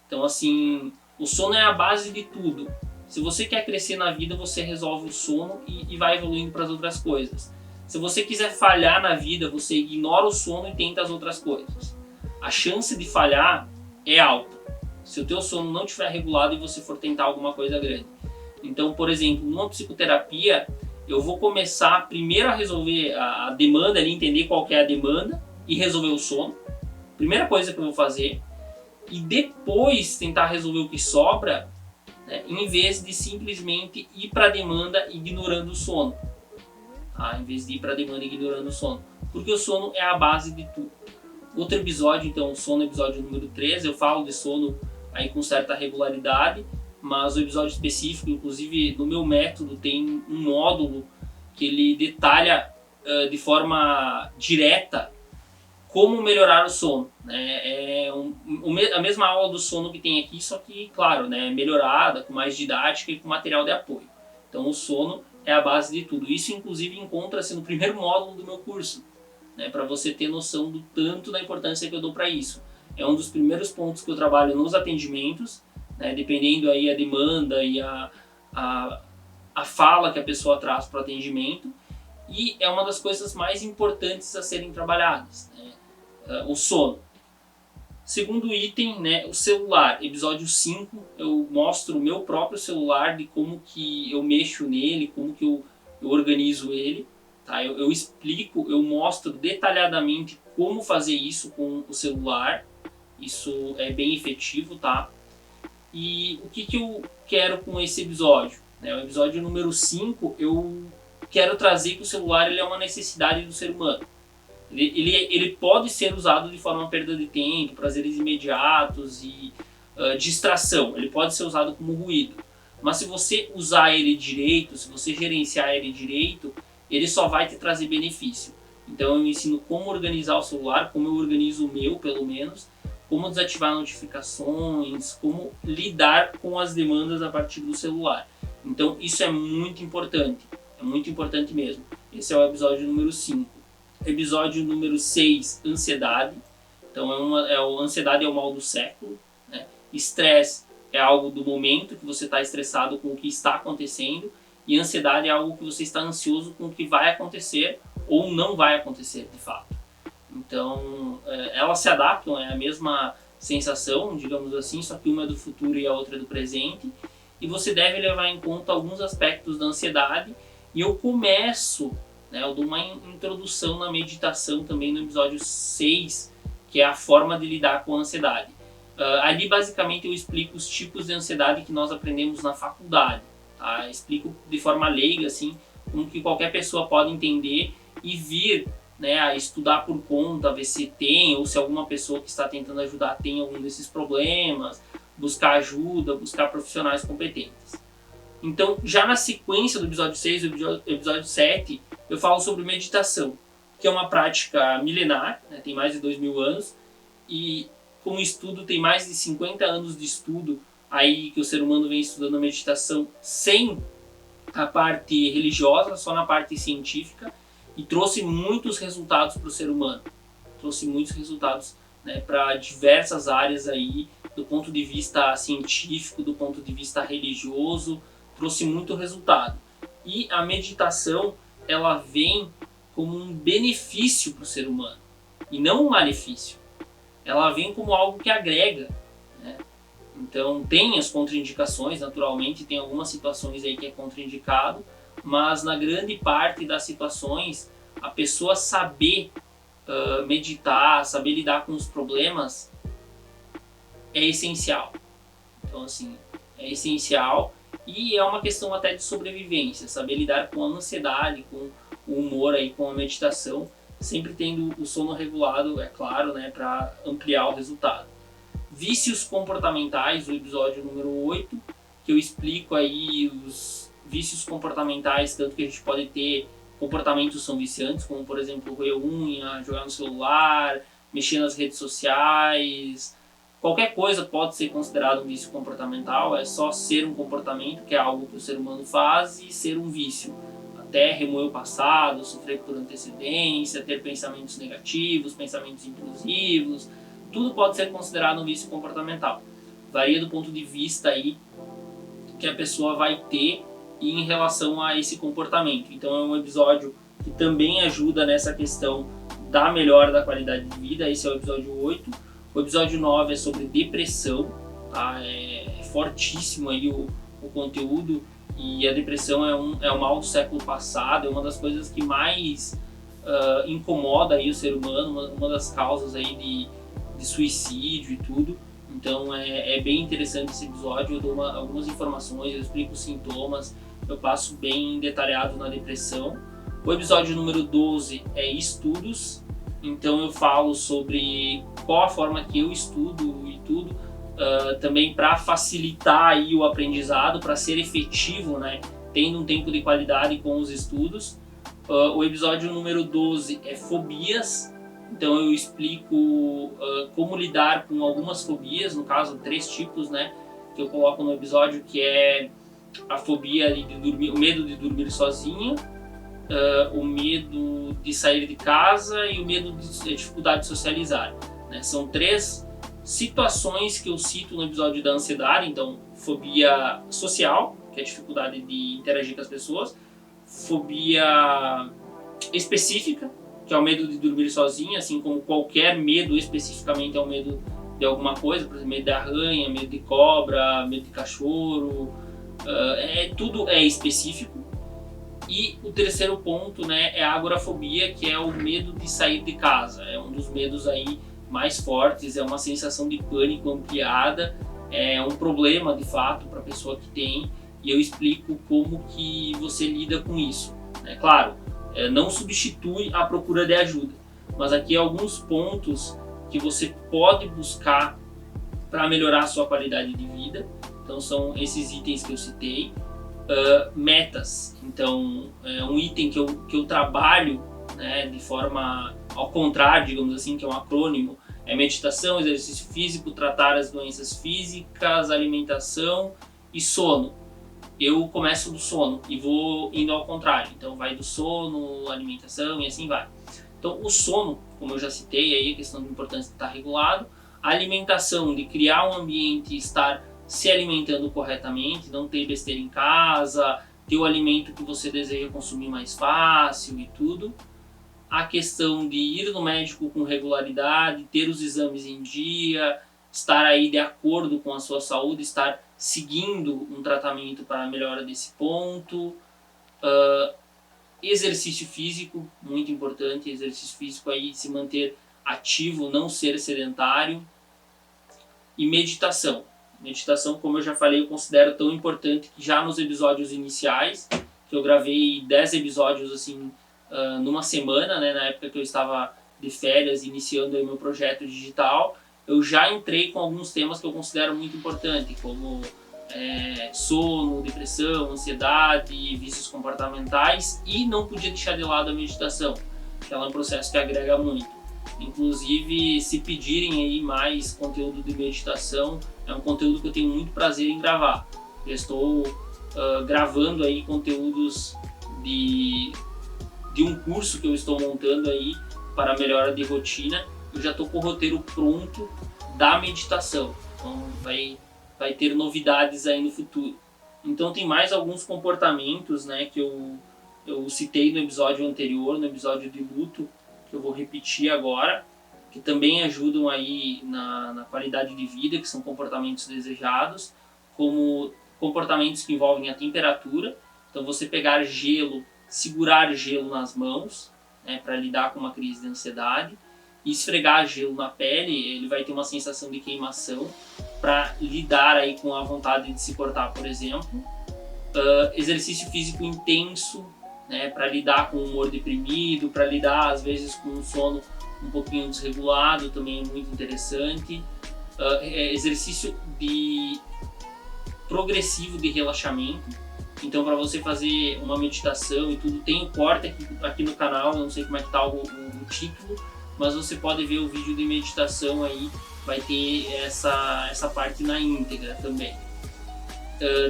Então, assim, o sono é a base de tudo. Se você quer crescer na vida, você resolve o sono e vai evoluindo para as outras coisas. Se você quiser falhar na vida, você ignora o sono e tenta as outras coisas. A chance de falhar é alta se o teu sono não estiver regulado e você for tentar alguma coisa grande. Então, por exemplo, numa psicoterapia, eu vou começar primeiro a resolver a demanda, ali, entender qual que é a demanda e resolver o sono. Primeira coisa que eu vou fazer. E depois tentar resolver o que sobra, né, em vez de simplesmente ir para a demanda ignorando o sono. Tá? Em vez de ir para a demanda ignorando o sono. Porque o sono é a base de tudo. Outro episódio, então, o sono, episódio número 13, eu falo de sono aí com certa regularidade, mas o episódio específico, inclusive no meu método, tem um módulo que ele detalha de forma direta como melhorar o sono. Né? É a mesma aula do sono que tem aqui, só que, claro, né, melhorada, com mais didática e com material de apoio. Então o sono é a base de tudo. Isso, inclusive, encontra-se no primeiro módulo do meu curso, né, para você ter noção do tanto da importância que eu dou para isso. É um dos primeiros pontos que eu trabalho nos atendimentos, né, dependendo aí a demanda e a fala que a pessoa traz para o atendimento, e é uma das coisas mais importantes a serem trabalhadas, né, o sono. Segundo item, né, o celular, episódio 5, eu mostro o meu próprio celular, de como que eu mexo nele, como que eu organizo ele. Tá? Eu explico, eu mostro detalhadamente como fazer isso com o celular. Isso é bem efetivo, tá? E o que eu quero com esse episódio? Né? O episódio número 5, eu quero trazer que o celular ele é uma necessidade do ser humano. Ele pode ser usado de forma perda de tempo, prazeres imediatos e distração. Ele pode ser usado como ruído. Mas se você usar ele direito, se você gerenciar ele direito, ele só vai te trazer benefício. Então eu ensino como organizar o celular, como eu organizo o meu, pelo menos, como desativar notificações, como lidar com as demandas a partir do celular. Então isso é muito importante mesmo. Esse é o episódio número 5. Episódio número 6, ansiedade. Então ansiedade é o mal do século. Né? Estresse é algo do momento que você está estressado com o que está acontecendo, e ansiedade é algo que você está ansioso com o que vai acontecer ou não vai acontecer de fato. Então elas se adaptam, é a mesma sensação, digamos assim, só que uma é do futuro e a outra é do presente, e você deve levar em conta alguns aspectos da ansiedade. E eu começo, né, eu dou uma introdução na meditação também no episódio 6, que é a forma de lidar com a ansiedade. Ali basicamente eu explico os tipos de ansiedade que nós aprendemos na faculdade. Tá? Explico de forma leiga, assim, como que qualquer pessoa pode entender e vir, né, a estudar por conta, ver se tem, ou se alguma pessoa que está tentando ajudar tem algum desses problemas, buscar ajuda, buscar profissionais competentes. Então, já na sequência do episódio 6 e do episódio 7, eu falo sobre meditação, que é uma prática milenar, né, tem mais de 2000 anos, e como estudo tem mais de 50 anos de estudo aí que o ser humano vem estudando a meditação sem a parte religiosa, só na parte científica, e trouxe muitos resultados para o ser humano. Trouxe muitos resultados, né, para diversas áreas aí, do ponto de vista científico, do ponto de vista religioso, trouxe muito resultado. E a meditação, ela vem como um benefício para o ser humano, e não um malefício. Ela vem como algo que agrega, né? Então tem as contraindicações, naturalmente, tem algumas situações aí que é contraindicado, mas na grande parte das situações, a pessoa saber meditar, saber lidar com os problemas é essencial. Então, assim, é essencial, e é uma questão até de sobrevivência, saber lidar com a ansiedade, com o humor aí, com a meditação, sempre tendo o sono regulado, é claro, né, para ampliar o resultado. Vícios comportamentais, o episódio número 8, que eu explico aí os vícios comportamentais, tanto que a gente pode ter comportamentos são viciantes, como por exemplo roer unha, jogar no celular, mexer nas redes sociais. Qualquer coisa pode ser considerado um vício comportamental, é só ser um comportamento, que é algo que o ser humano faz, e ser um vício. Até remoer o passado, sofrer por antecedência, ter pensamentos negativos, pensamentos intrusivos, tudo pode ser considerado um vício comportamental. varia do ponto de vista aí que a pessoa vai ter em relação a esse comportamento. Então é um episódio que também ajuda nessa questão da melhora da qualidade de vida. Esse é o episódio 8. O episódio 9 é sobre depressão, tá? É fortíssimo aí o conteúdo, e a depressão é um mal do século passado, é uma das coisas que mais incomoda aí o ser humano, uma das causas aí de suicídio e tudo. Então é bem interessante esse episódio. Eu dou algumas informações, eu explico os sintomas, eu passo bem detalhado na depressão. O episódio número 12 é estudos, então eu falo sobre qual a forma que eu estudo e tudo, também para facilitar aí o aprendizado, para ser efetivo, né, tendo um tempo de qualidade com os estudos. O episódio número 12 é fobias, então eu explico como lidar com algumas fobias, no caso 3 tipos, né, que eu coloco no episódio, que é a fobia de dormir, o medo de dormir sozinho, o medo de sair de casa e o medo de dificuldade de socializar, né? São 3 situações que eu cito no episódio da ansiedade. Então, fobia social, que é a dificuldade de interagir com as pessoas, fobia específica, que é o medo de dormir sozinho, assim como qualquer medo especificamente é o medo de alguma coisa, por exemplo, medo de arranha, medo de cobra, medo de cachorro, tudo é específico. E o terceiro ponto, né, é a agorafobia, que é o medo de sair de casa. É um dos medos aí mais fortes, é uma sensação de pânico ampliada, é um problema de fato para a pessoa que tem, e eu explico como que você lida com isso. Claro, não substitui a procura de ajuda, mas aqui alguns pontos que você pode buscar para melhorar a sua qualidade de vida. Então são esses itens que eu citei. Metas, então é um item que eu trabalho, né, de forma ao contrário, digamos assim, que é um acrônimo, é meditação, exercício físico, tratar as doenças físicas, alimentação e sono. Eu começo do sono e vou indo ao contrário, então vai do sono, alimentação e assim vai. Então o sono, como eu já citei aí, a questão da importância de estar regulado, a alimentação, de criar um ambiente e estar se alimentando corretamente, não ter besteira em casa, ter o alimento que você deseja consumir mais fácil e tudo. A questão de ir no médico com regularidade, ter os exames em dia, estar aí de acordo com a sua saúde, estar seguindo um tratamento para a melhora desse ponto. Exercício físico, muito importante, exercício físico aí, se manter ativo, não ser sedentário. E meditação. Meditação, como eu já falei, eu considero tão importante que já nos episódios iniciais, que eu gravei 10 episódios assim, numa semana, né, na época que eu estava de férias, iniciando aí meu projeto digital, eu já entrei com alguns temas que eu considero muito importantes, como sono, depressão, ansiedade, vícios comportamentais, e não podia deixar de lado a meditação, que ela é um processo que agrega muito. Inclusive, se pedirem aí mais conteúdo de meditação, é um conteúdo que eu tenho muito prazer em gravar. Eu estou gravando aí conteúdos de um curso que eu estou montando aí para melhora de rotina. Eu já estou com o roteiro pronto da meditação, então vai ter novidades aí no futuro. Então tem mais alguns comportamentos, né, que eu citei no episódio anterior, no episódio de luto, que eu vou repetir agora, que também ajudam aí na qualidade de vida, que são comportamentos desejados, como comportamentos que envolvem a temperatura. Então você pegar gelo, segurar gelo nas mãos, né, para lidar com uma crise de ansiedade, e esfregar gelo na pele, ele vai ter uma sensação de queimação, para lidar aí com a vontade de se cortar, por exemplo. Exercício físico intenso, né, para lidar com o humor deprimido, para lidar às vezes com um sono um pouquinho desregulado, também é muito interessante. Exercício progressivo de relaxamento. Então, para você fazer uma meditação e tudo, tem um corte aqui no canal, eu não sei como é que está o título, mas você pode ver o vídeo de meditação aí, vai ter essa parte na íntegra também.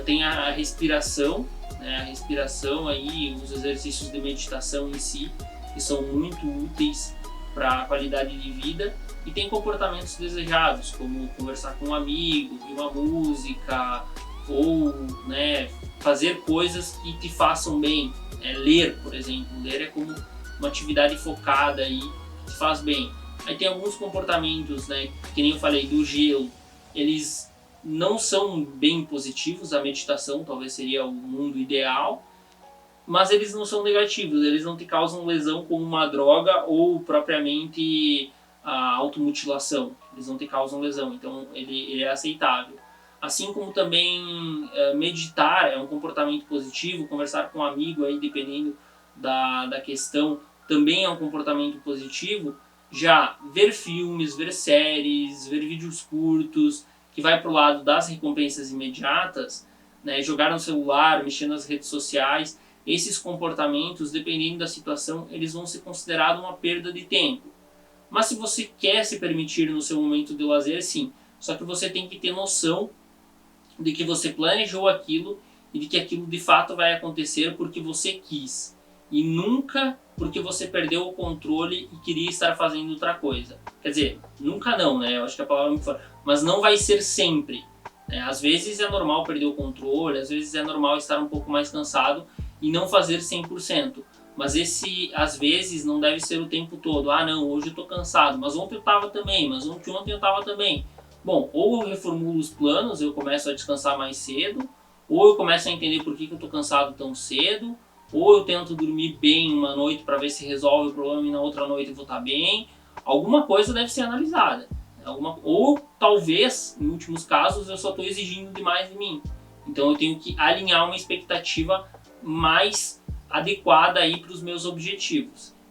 Tem a respiração, né, a respiração aí, os exercícios de meditação em si, que são muito úteis para a qualidade de vida, e tem comportamentos desejados, como conversar com um amigo, ouvir uma música, ou, né, fazer coisas que te façam bem. Ler, por exemplo. Ler é como uma atividade focada e que te faz bem. Aí tem alguns comportamentos, né, que nem eu falei, do gelo, eles não são bem positivos. A meditação talvez seria o mundo ideal, mas eles não são negativos, eles não te causam lesão como uma droga ou propriamente a automutilação, eles não te causam lesão, então ele é aceitável. Assim como também meditar é um comportamento positivo, conversar com um amigo, aí, dependendo da questão, também é um comportamento positivo. Já ver filmes, ver séries, ver vídeos curtos, que vai para o lado das recompensas imediatas, né, jogar no celular, mexer nas redes sociais, esses comportamentos, dependendo da situação, eles vão ser considerados uma perda de tempo. Mas se você quer se permitir no seu momento de lazer, sim. Só que você tem que ter noção de que você planejou aquilo e de que aquilo de fato vai acontecer porque você quis. E nunca porque você perdeu o controle e queria estar fazendo outra coisa. Quer dizer, nunca não, né? Eu acho que a palavra é muito forte. Mas não vai ser sempre. Às vezes é normal perder o controle, às vezes é normal estar um pouco mais cansado e não fazer 100%. Mas esse, às vezes, não deve ser o tempo todo. Ah, não, hoje eu tô cansado, mas ontem eu tava também, mas ontem eu tava também. Bom, ou eu reformulo os planos, eu começo a descansar mais cedo, ou eu começo a entender por que eu tô cansado tão cedo, ou eu tento dormir bem uma noite para ver se resolve o problema e na outra noite eu vou estar bem. Alguma coisa deve ser analisada. Ou talvez, em últimos casos, eu só estou exigindo demais de mim. Então eu tenho que alinhar uma expectativa mais adequada aí para os meus objetivos.